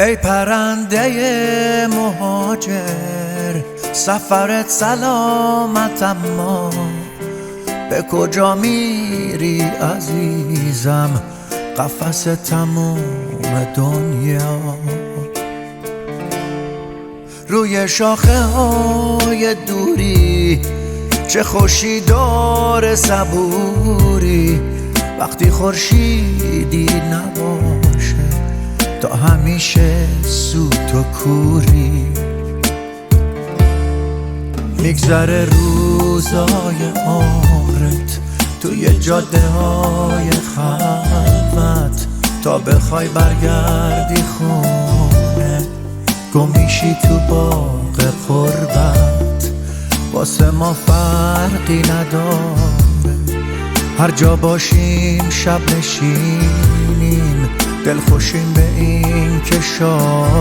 ای پرنده مهاجر، سفرت سلامت اما به کجا میری عزیزم؟ قفس تموم دنیا. روی شاخه های دوری چه خوشی داره صبوری، وقتی خورشیدی نباشه تا همیشه سوت و کوری. میگذره روزای عمرت توی جاده های خلوت، تا بخوای برگردی خونه گم میشی تو باغ قربت. واسه ما فرقی نداره هر جا باشیم، شب نشینیم دلخوشیم به این که شاد